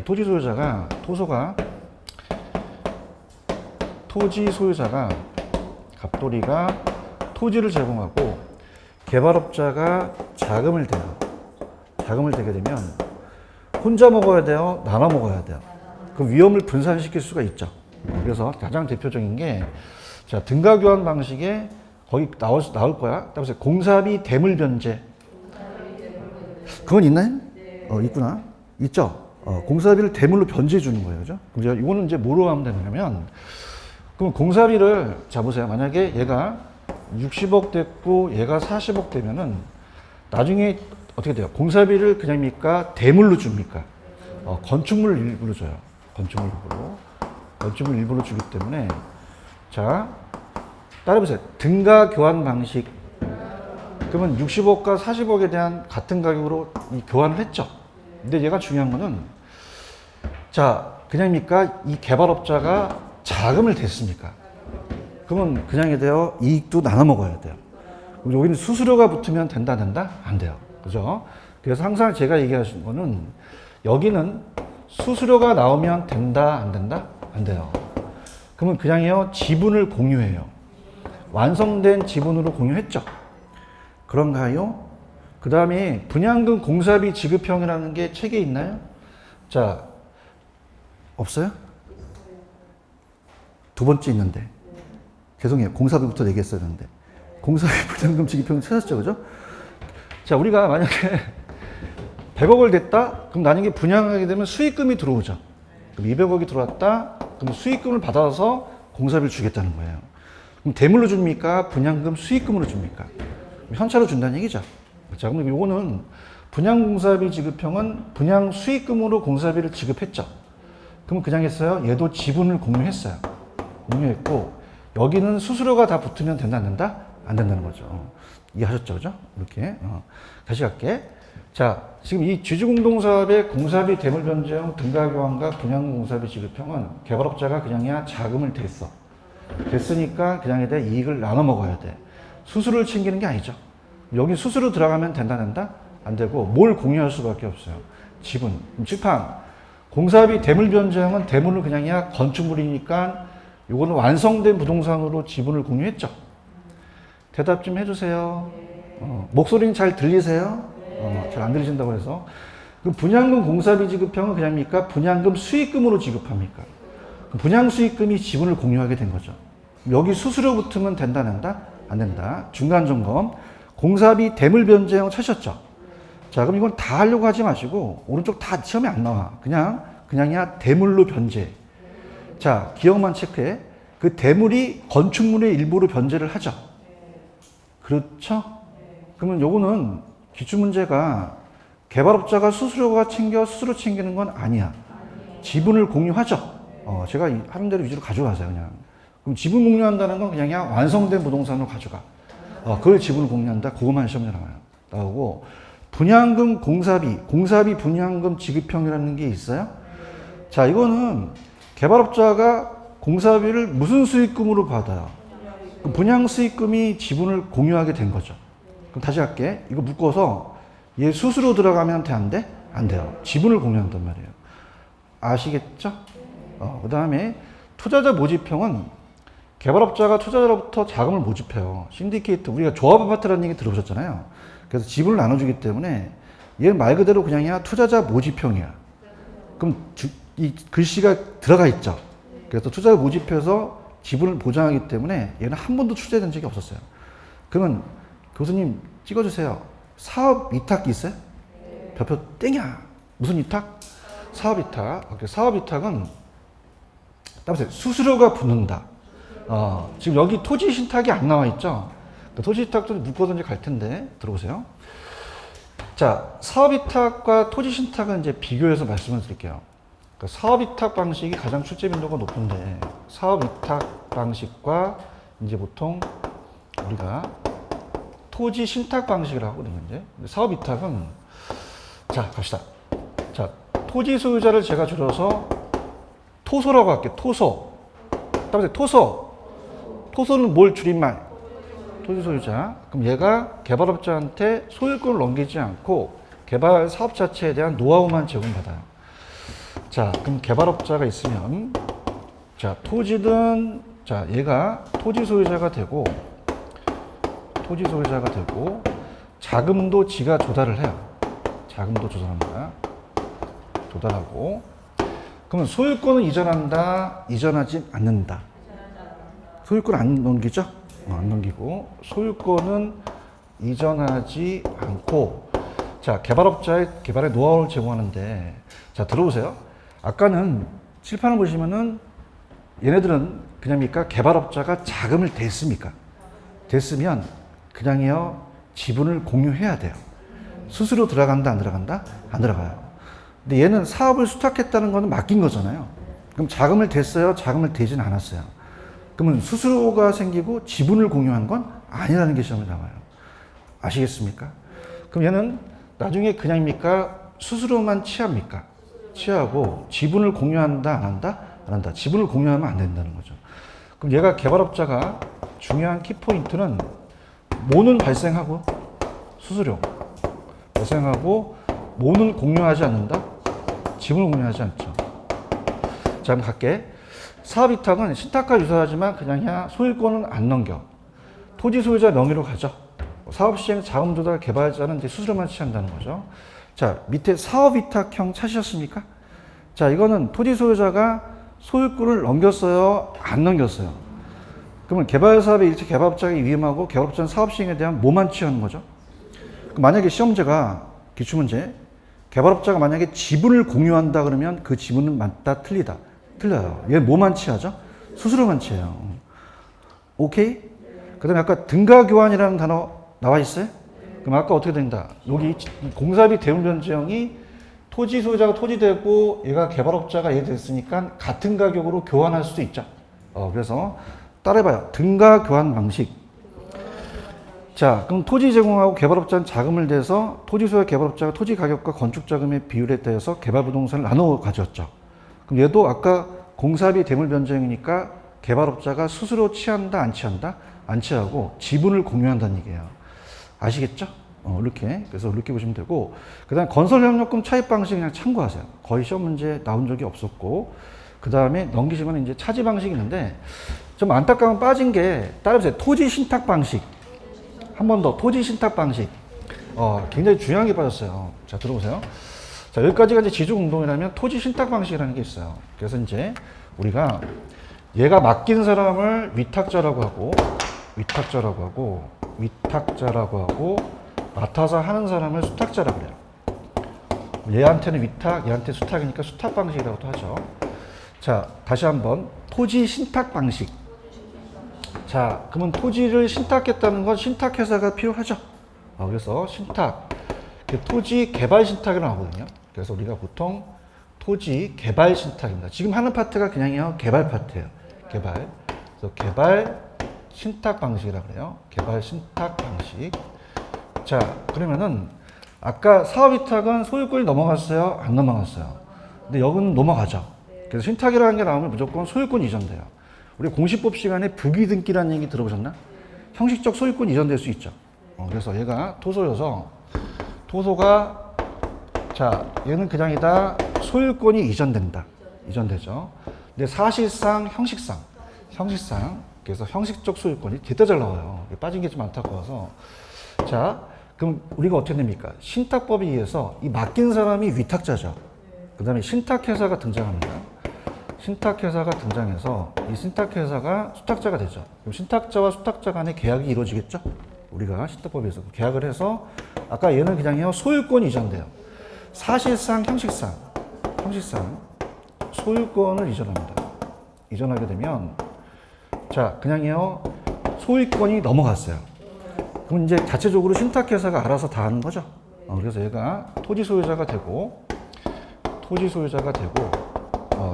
토지 소유자가, 토지 소유자가, 갑돌이가 토지를 제공하고 개발업자가 자금을 대요. 자금을 대게 되면 혼자 먹어야 돼요? 나눠 먹어야 돼요? 그럼 위험을 분산시킬 수가 있죠. 그래서 가장 대표적인 게, 자, 등가 교환 방식에 거기 나올 거야. 그다음에 공사비 대물 변제. 그건 있나요? 있구나. 있죠. 공사비를 대물로 변제해 주는 거예요. 그죠? 그럼 이거는 이제 뭐로 하면 되냐면, 그럼 공사비를, 자, 보세요. 만약에 얘가 60억 됐고 얘가 40억 되면은 나중에 어떻게 돼요? 공사비를 그냥입니까? 대물로 줍니까? 건축물 일부로 줘요. 건축물 일부로. 건축물 일부로 주기 때문에 자, 따라해보세요. 등가 교환 방식. 그러면 60억과 40억에 대한 같은 가격으로 이 교환을 했죠. 근데 얘가 중요한 거는 자, 그냥입니까? 이 개발업자가 자금을 댔습니까? 그러면 그냥이 돼요. 이익도 나눠 먹어야 돼요. 여기는 수수료가 붙으면 된다? 안 돼요. 그죠? 그래서 항상 제가 얘기하신 거는 여기는 수수료가 나오면 된다? 안 돼요. 그러면 그냥요. 지분을 공유해요. 완성된 지분으로 공유했죠. 그런가요? 그 다음에 분양금 공사비 지급형이라는 게 책에 있나요? 자, 없어요? 두 번째 있는데. 죄송해요. 공사비부터 얘기했어야 했는데. 공사비 분양금 지급형 찾았죠, 그죠? 자, 우리가 만약에 100억을 냈다? 그럼 나중에 분양하게 되면 수익금이 들어오죠. 그럼 200억이 들어왔다? 그럼 수익금을 받아서 공사비를 주겠다는 거예요. 그럼 대물로 줍니까? 분양금 수익금으로 줍니까? 현차로 준다는 얘기죠. 자, 그럼 이거는 분양공사비 지급형은 분양 수익금으로 공사비를 지급했죠. 그럼 그냥 했어요? 얘도 지분을 공유했어요. 공유했고, 여기는 수수료가 다 붙으면 된다, 안 된다는 거죠. 이해하셨죠? 그죠? 이렇게. 다시 갈게. 자, 지금 이 지주공동사업의 공사비 대물 변제형 등가교환과 분양공사비 지급형은 개발업자가 그냥이야 자금을 댔어. 됐으니까 그냥에 대해 이익을 나눠 먹어야 돼. 수수료를 챙기는 게 아니죠. 여기 수수료 들어가면 된다? 안 되고 뭘 공유할 수밖에 없어요. 지분. 칠판. 공사비 대물 변제형은 대물을 그냥이야 건축물이니까 이거는 완성된 부동산으로 지분을 공유했죠. 대답 좀 해주세요. 목소리는 잘 들리세요? 잘 안 들리신다고 해서. 그럼 분양금 공사비 지급형은 그냥입니까? 분양금 수익금으로 지급합니까? 분양 수익금이 지분을 공유하게 된 거죠. 여기 수수료 붙으면 된다? 안 된다. 중간 점검. 공사비 대물 변제형 찾으셨죠? 자, 그럼 이건 다 하려고 하지 마시고, 오른쪽 다 시험에 안 나와. 그냥이야 대물로 변제. 자, 기억만 체크해. 그 대물이 건축물의 일부로 변제를 하죠. 그렇죠? 그러면 요거는 기출문제가 개발업자가 수수료 챙기는 건 아니야. 지분을 공유하죠. 제가 하는 대로 위주로 가져가세요, 그냥. 그럼 지분 공유한다는 건 그냥 완성된 부동산으로 가져가. 그걸 지분을 공유한다? 그것만 시험에 나오고, 분양금 공사비 분양금 지급형이라는 게 있어요? 자, 이거는 개발업자가 공사비를 무슨 수익금으로 받아요? 분양 수익금이 지분을 공유하게 된 거죠. 그럼 다시 할게. 이거 묶어서 얘 수수료 들어가면 돼? 안 돼요. 지분을 공유한단 말이에요. 아시겠죠? 그 다음에 투자자 모집형은 개발업자가 투자자로부터 자금을 모집해요. 신디케이트, 우리가 조합 아파트라는 얘기 들어보셨잖아요. 그래서 지분을 나눠주기 때문에 얘는 말 그대로 그냥이야 투자자 모집형이야. 그럼 이 글씨가 들어가 있죠. 그래서 투자자 모집해서 지분을 보장하기 때문에 얘는 한 번도 출제된 적이 없었어요. 그러면 교수님 찍어주세요. 사업 위탁 있어요? 별표 땡이야. 무슨 위탁? 사업 위탁. 사업 위탁은 따보세요. 수수료가 붙는다. 지금 여기 토지 신탁이 안 나와 있죠? 토지 신탁도 묶어서 이제 갈 텐데 들어보세요. 자, 사업 위탁과 토지 신탁은 이제 비교해서 말씀을 드릴게요. 사업 위탁 방식이 가장 출제 빈도가 높은데 사업 위탁 방식과 이제 보통 우리가 토지 신탁 방식이라고 하거든요. 이제 사업 위탁은 자 갑시다. 자, 토지 소유자를 제가 줄여서 토소라고 할게요. 토소. 따라서 토소는 뭘 줄임말? 토지 소유자. 그럼 얘가 개발업자한테 소유권을 넘기지 않고 개발 사업 자체에 대한 노하우만 제공받아요. 자, 그럼 개발업자가 있으면 자, 토지든 자, 얘가 토지 소유자가 되고 자금도 지가 조달을 해요. 자금도 조달합니다. 조달하고 그러면 소유권은 이전한다, 이전하지 않는다. 소유권 안 넘기죠? 안 넘기고 소유권은 이전하지 않고 자, 개발업자의 개발의 노하우를 제공하는데 자, 들어보세요. 아까는 칠판을 보시면은 얘네들은 그냥입니까? 개발업자가 자금을 댔습니까? 됐으면 그냥요 지분을 공유해야 돼요. 수수료 들어간다 안 들어간다? 안 들어가요. 근데 얘는 사업을 수탁했다는 거는 맡긴 거잖아요. 그럼 자금을 댔어요? 자금을 대진 않았어요. 그러면 수수료가 생기고 지분을 공유한 건 아니라는 게 시험에 나와요. 아시겠습니까? 그럼 얘는 나중에 그냥입니까? 수수료만 취합니까? 취하고 지분을 공유한다 안 한다? 안 한다. 지분을 공유하면 안 된다는 거죠. 그럼 얘가 개발업자가 중요한 키포인트는 뭐는 발생하고 수수료 발생하고 뭐는 공유하지 않는다? 지분을 공유하지 않죠. 자, 한번 갈게. 사업위탁은 신탁과 유사하지만 그냥이야 소유권은 안 넘겨. 토지 소유자 명의로 가죠. 사업시행 자금조달 개발자는 이제 수수료만 취한다는 거죠. 자, 밑에 사업위탁형 찾으셨습니까? 자, 이거는 토지 소유자가 소유권을 넘겼어요? 안 넘겼어요? 그러면 개발사업의 일체 개발업자가 위임하고 개발업자는 사업시행에 대한 뭐만 취하는 거죠? 만약에 시험제가 기출문제 개발업자가 만약에 지분을 공유한다 그러면 그 지분은 맞다 틀리다? 틀려요. 얘는 뭐만 취하죠? 수수료만 취해요. 오케이? 그 다음에 아까 등가교환이라는 단어 나와 있어요? 그럼 아까 어떻게 된다? 여기 공사비 대물변제형이 토지 소유자가 토지 되고 얘가 개발업자가 얘 됐으니까 같은 가격으로 교환할 수도 있죠. 그래서 따라해봐요. 등가교환 방식. 자, 그럼 토지 제공하고 개발업자는 자금을 대서 토지 소유자 개발업자가 토지 가격과 건축 자금의 비율에 대해서 개발 부동산을 나눠 가졌죠. 그럼 얘도 아까 공사비 대물 변제형이니까 개발업자가 수수료 취한다 안 취한다? 안 취하고 지분을 공유한다는 얘기예요. 아시겠죠? 이렇게. 그래서 이렇게 보시면 되고, 그 다음에 건설협력금 차입 방식 그냥 참고하세요. 거의 시험 문제 나온 적이 없었고, 그 다음에 넘기시면 이제 차지 방식이 있는데, 좀 안타까운 빠진 게, 따라해보세요. 토지 신탁 방식. 한 번 더, 토지 신탁 방식. 굉장히 중요한 게 빠졌어요. 자, 들어보세요. 자, 여기까지가 이제 지주공동이라면 토지 신탁 방식이라는 게 있어요. 그래서 이제 우리가 얘가 맡긴 사람을 위탁자라고 하고, 위탁자라고 하고, 맡아서 하는 사람을 수탁자라고 그래요. 얘한테는 위탁, 얘한테 수탁이니까 수탁 방식이라고도 하죠. 자, 다시 한번 토지 신탁 방식. 자, 그러면 토지를 신탁했다는 건 신탁회사가 필요하죠. 그래서 신탁, 토지 개발 신탁이라고 하거든요. 그래서 우리가 보통 토지 개발 신탁입니다. 지금 하는 파트가 그냥요 개발 파트예요. 개발. 그래서 개발 신탁 방식이라고 그래요. 개발 신탁 방식. 자, 그러면은 아까 사업위탁은 소유권이 넘어갔어요? 안 넘어갔어요? 근데 여기는 넘어가죠. 그래서 신탁이라는 게 나오면 무조건 소유권 이전돼요. 우리 공시법 시간에 부기등기라는 얘기 들어보셨나? 형식적 소유권 이전될 수 있죠. 그래서 얘가 토소여서 토소가 자 얘는 그냥이다 소유권이 이전된다. 이전되죠. 근데 사실상 형식상 그래서 형식적 소유권이 되게 잘 나와요. 빠진 게 좀 안타까워서 자 그럼 우리가 어떻게 됩니까? 신탁법에 의해서 이 맡긴 사람이 위탁자죠. 그 다음에 신탁회사가 등장합니다. 신탁회사가 등장해서 이 신탁회사가 수탁자가 되죠. 그럼 신탁자와 수탁자 간의 계약이 이루어지겠죠? 우리가 신탁법에서 계약을 해서 아까 얘는 그냥요 소유권이 이전돼요. 사실상 형식상 소유권을 이전합니다. 이전하게 되면 자 그냥요 소유권이 넘어갔어요. 그럼 이제 자체적으로 신탁회사가 알아서 다 하는 거죠. 그래서 얘가 토지 소유자가 되고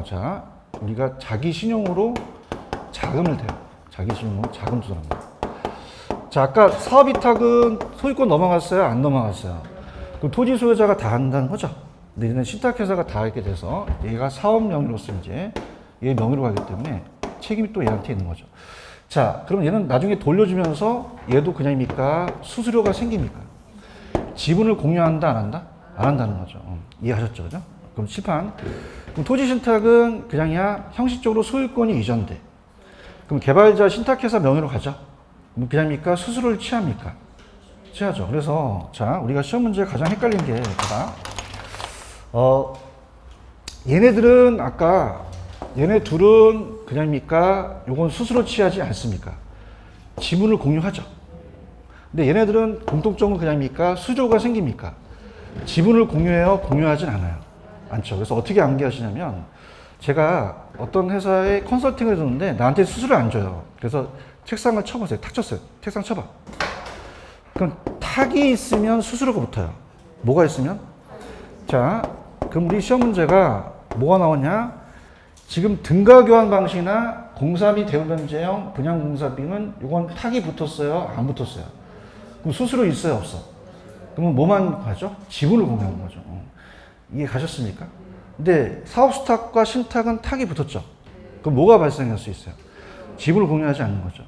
자 우리가 자기 신용으로 자금을 대요. 자기 신용으로 자금 조달합니다. 자 아까 사업위탁은 소유권 넘어갔어요? 안 넘어갔어요? 그럼 토지 소유자가 다 한다는 거죠. 근데 얘는 신탁회사가 다 하게 돼서 얘가 사업 명의로서 이제 얘 명의로 가기 때문에 책임이 또 얘한테 있는 거죠. 자, 그럼 얘는 나중에 돌려주면서 얘도 그냥입니까? 수수료가 생깁니까? 지분을 공유한다, 안 한다? 안 한다는 거죠. 이해하셨죠? 그죠? 그럼 칠판. 그럼 토지 신탁은 그냥이야 형식적으로 소유권이 이전돼. 그럼 개발자 신탁회사 명의로 가죠? 그럼 그냥입니까? 수수료를 취합니까? 취하죠. 그래서 자, 우리가 시험 문제 가장 헷갈린 게 봐봐. 얘네들은 아까 얘네 둘은 그냥입니까? 요건 수수료 취하지 않습니까? 지분을 공유하죠. 근데 얘네들은 공통점은 그냥입니까? 수수료가 생깁니까? 지분을 공유해요? 공유하진 않아요. 않죠. 그래서 어떻게 암기하시냐면 제가 어떤 회사에 컨설팅을 해줬는데 나한테 수수료 안 줘요. 그래서 책상을 쳐보세요. 탁 쳤어요. 책상 쳐봐. 그럼 탁이 있으면 수수료가 붙어요. 뭐가 있으면? 자, 그럼 우리 시험 문제가 뭐가 나오냐? 지금 등가 교환 방식이나 공사비 대우변제형 분양공사비는 이건 탁이 붙었어요? 안 붙었어요? 그럼 수수료 있어요? 없어? 그러면 뭐만 가죠? 지분을 공유하는 거죠. 이해 가셨습니까? 근데 사업수탁과 신탁은 탁이 붙었죠. 그럼 뭐가 발생할 수 있어요? 지분을 공유하지 않는 거죠.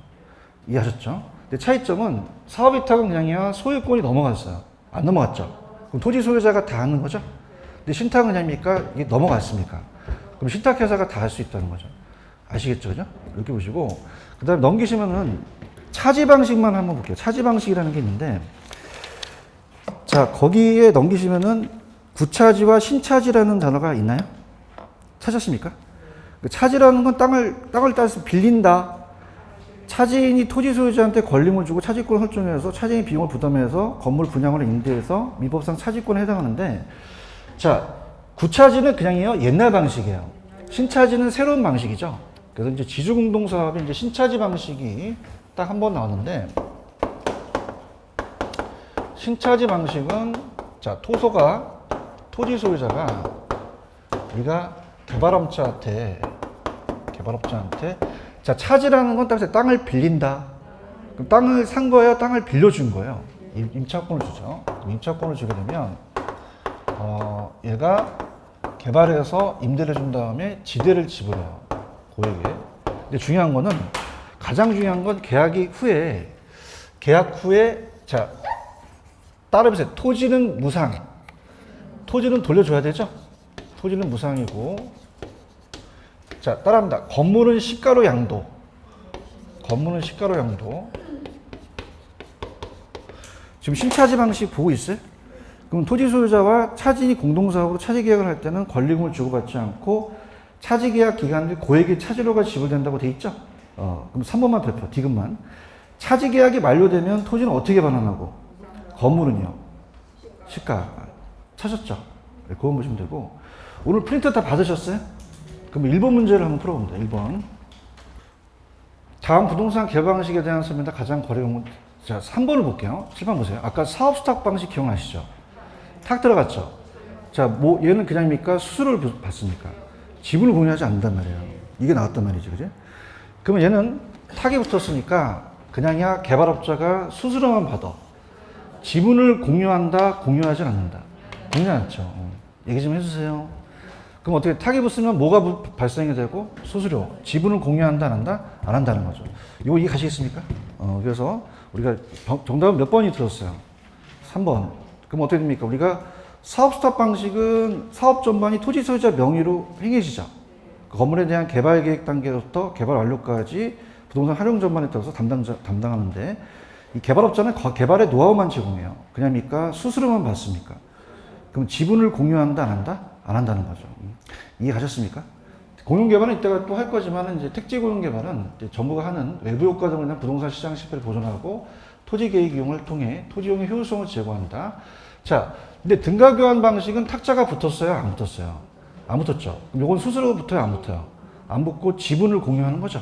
이해하셨죠? 근데 차이점은 사업위탁은 그냥이야 소유권이 넘어갔어요. 안 넘어갔죠. 그럼 토지 소유자가 다 하는 거죠. 근데 신탁은 그냥입니까? 이게 넘어갔습니까? 그럼 신탁회사가 다 할 수 있다는 거죠. 아시겠죠? 그죠? 이렇게 보시고 그 다음에 넘기시면은 차지 방식만 한번 볼게요. 차지 방식이라는 게 있는데 자 거기에 넘기시면은 구차지와 신차지라는 단어가 있나요? 찾았습니까? 차지라는 건 땅을 따서 빌린다. 차지인이 토지 소유자한테 권리금을 주고 차지권을 설정해서 차지인이 비용을 부담해서 건물 분양으로 임대해서 민법상 차지권에 해당하는데 자 구차지는 그냥이요 옛날 방식이에요. 신차지는 새로운 방식이죠. 그래서 이제 지주공동사업이 이제 신차지 방식이 딱 한 번 나왔는데 신차지 방식은 자 토지 소유자가 우리가 개발업자한테 자 차지라는 건 땅을 빌린다. 그럼 땅을 산 거예요? 땅을 빌려준 거예요? 임차권을 주죠. 임차권을 주게 되면 얘가 개발해서 임대를 준 다음에 지대를 지불해요. 고액에. 근데 중요한 거는 가장 중요한 건 계약 후에 자 따라해보세요. 토지는 무상. 토지는 돌려줘야 되죠? 토지는 무상이고 자 따라합니다. 건물은 시가로 양도. 지금 신차지 방식 보고 있어요? 그럼 토지 소유자와 차지인이 공동사업으로 차지 계약을 할 때는 권리금을 주고받지 않고 차지 계약 기간 및 고액의 차지료가 지불된다고 돼 있죠? 그럼 3번만 발표, 디귿만. 차지 계약이 만료되면 토지는 어떻게 반환하고? 건물은요? 시가. 찾았죠? 네, 그건 보시면 되고. 오늘 프린터 다 받으셨어요? 그럼 1번 문제를 한번 풀어봅니다. 1번. 다음 부동산 개발 방식에 대한 설명다 가장 거래가 자, 3번을 볼게요. 7번 보세요. 아까 사업 수탁 방식 기억나시죠? 탁 들어갔죠? 자, 얘는 그냥입니까? 수수료를 받습니까? 지분을 공유하지 않는단 말이에요. 이게 나왔단 말이죠. 그죠? 그러면 얘는 탁이 붙었으니까 그냥이야 개발업자가 수수료만 받아. 지분을 공유한다, 공유하지 않는다. 공유하지 않죠. 얘기 좀 해주세요. 그럼 어떻게 탁이 붙으면 뭐가 발생이 되고 수수료, 지분을 공유한다, 안 한다? 안 한다는 거죠. 이거 이해 가시겠습니까? 그래서 우리가 정답은 몇 번이 들었어요? 3번. 그럼 어떻게 됩니까? 우리가 사업 스탑 방식은 사업 전반이 토지 소유자 명의로 행해지죠. 그 건물에 대한 개발 계획 단계부터 개발 완료까지 부동산 활용 전반에 따라서 담당하는데 이 개발업자는 개발의 노하우만 제공해요. 그냥입니까? 수수료만 받습니까? 그럼 지분을 공유한다, 안 한다? 안 한다는 거죠. 이해 가셨습니까? 공용개발은 이따가 또 할 거지만 이제 택지 공용개발은 이제 정부가 하는 외부 효과 등을 위한 부동산 시장 실패를 보존하고 토지 계획 이용을 통해 토지 이용의 효율성을 제고한다. 자, 근데 등가 교환 방식은 탁자가 붙었어요? 안 붙었어요? 안 붙었죠. 그럼 이건 수수료가 붙어요? 안 붙어요? 안 붙고 지분을 공유하는 거죠.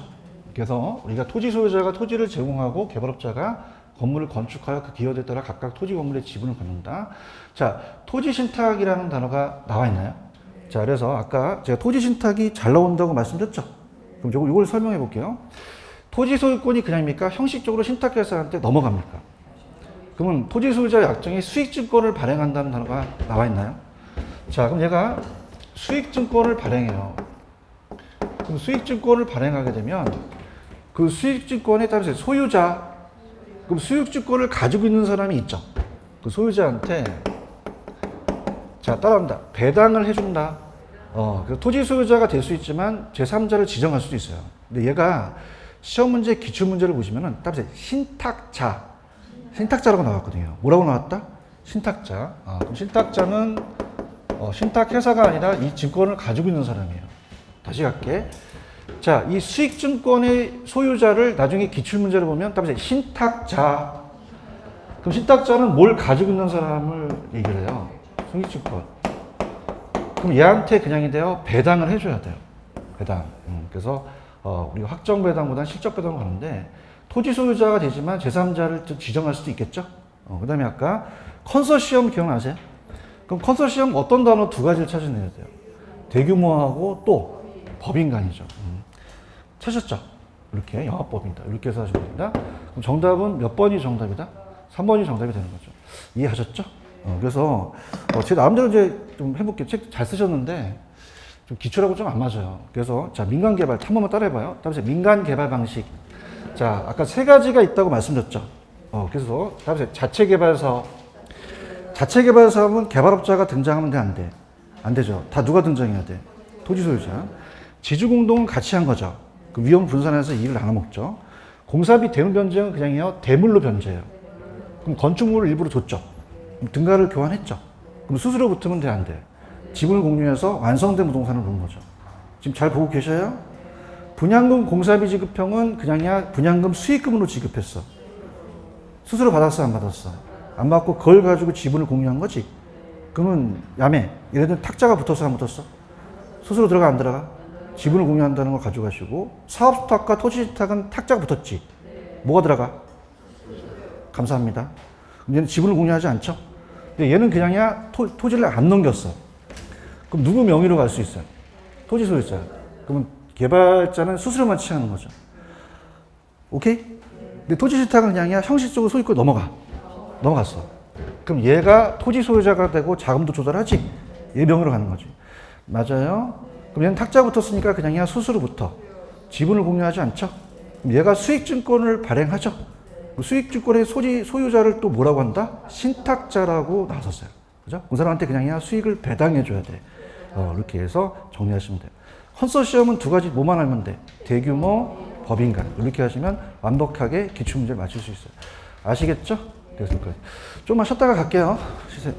그래서 우리가 토지 소유자가 토지를 제공하고 개발업자가 건물을 건축하여 그 기여도에 따라 각각 토지 건물의 지분을 갖는다. 자, 토지 신탁이라는 단어가 나와 있나요? 자, 그래서 아까 제가 토지 신탁이 잘 나온다고 말씀드렸죠? 그럼 이걸 설명해 볼게요. 토지 소유권이 그냥입니까? 형식적으로 신탁회사한테 넘어갑니까? 그러면 토지 소유자의 약정이 수익증권을 발행한다는 단어가 나와 있나요? 자, 그럼 얘가 수익증권을 발행해요. 그럼 수익증권을 발행하게 되면 그 수익증권에 따라서 소유자, 그럼 수익증권을 가지고 있는 사람이 있죠. 그 소유자한테 자, 따라합니다. 배당을 해준다. 그래서 토지 소유자가 될 수 있지만 제3자를 지정할 수도 있어요. 근데 얘가 시험 문제 기출 문제를 보시면은 따라서 신탁자라고 나왔거든요. 뭐라고 나왔다? 신탁자. 그럼 신탁자는 신탁회사가 아니라 이 증권을 가지고 있는 사람이에요. 다시 갈게. 자, 이 수익증권의 소유자를 나중에 기출문제를 보면 따라서 신탁자. 그럼 신탁자는 뭘 가지고 있는 사람을 얘기를 해요? 수익증권. 그럼 얘한테 그냥인데요, 배당을 해줘야 돼요. 배당. 그래서 우리가 확정 배당보다는 실적 배당을 하는데 토지 소유자가 되지만 제3자를 지정할 수도 있겠죠. 그 다음에 아까 컨소시엄 기억나세요? 그럼 컨소시엄 어떤 단어 두 가지를 찾아내야 돼요. 대규모하고 또 법인간이죠. 찾았죠? 이렇게 영합법인이다. 이렇게 해서 하시면 됩니다. 그럼 정답은 몇 번이 정답이다? 3번이 정답이 되는 거죠. 이해하셨죠? 그래서 제 나름대로 이제 좀 해볼게요. 책 잘 쓰셨는데 좀 기초라고 좀 안 맞아요. 그래서 자 민간 개발 한 번만 따라해봐요. 다음에 민간 개발 방식. 자 아까 세 가지가 있다고 말씀드렸죠. 그래서 다음에 자체 개발 사업. 자체 개발 사업은 개발업자가 등장하면 돼, 안 돼? 안 되죠. 다 누가 등장해야 돼? 토지 소유자. 지주 공동은 같이 한 거죠. 그 위험 분산해서 이익을 나눠 먹죠. 공사비 대물 변제는 그냥요 대물로 변제해요. 그럼 건축물을 일부러 줬죠. 등가를 교환했죠. 그럼 수수료 붙으면 돼, 안 돼? 지분을 공유해서 완성된 부동산을 놓은 거죠. 지금 잘 보고 계셔요? 분양금 공사비 지급형은 그냥야 분양금 수익금으로 지급했어. 수수료 받았어, 안 받았어? 안 받고 그걸 가지고 지분을 공유한 거지. 그러면 야매. 예를 들면 탁자가 붙었어, 안 붙었어? 수수료 들어가, 안 들어가? 지분을 공유한다는 걸 가져가시고 사업수탁과 토지주택은 탁자가 붙었지. 뭐가 들어가? 감사합니다. 얘는 지분을 공유하지 않죠? 근데 얘는 그냥야 토지를 안 넘겼어. 그럼 누구 명의로 갈 수 있어요? 토지 소유자. 그러면 개발자는 수수료만 취하는 거죠. 오케이? 근데 토지 주택은 그냥야 형식적으로 소유권 넘어갔어. 그럼 얘가 토지 소유자가 되고 자금도 조달하지? 얘 명의로 가는 거지. 맞아요? 그럼 얘는 탁자 붙었으니까 그냥야 수수료부터 지분을 공유하지 않죠? 그럼 얘가 수익증권을 발행하죠? 수익증권의 소유자를 또 뭐라고 한다? 신탁자라고 나섰어요. 그죠? 그 사람한테 그냥야 수익을 배당해줘야 돼. 이렇게 해서 정리하시면 돼요. 컨소시엄은 두 가지 뭐만 알면 돼? 대규모, 법인간. 이렇게 하시면 완벽하게 기출문제를 맞출 수 있어요. 아시겠죠? 그래서 좀만 쉬었다가 갈게요. 쉬세요.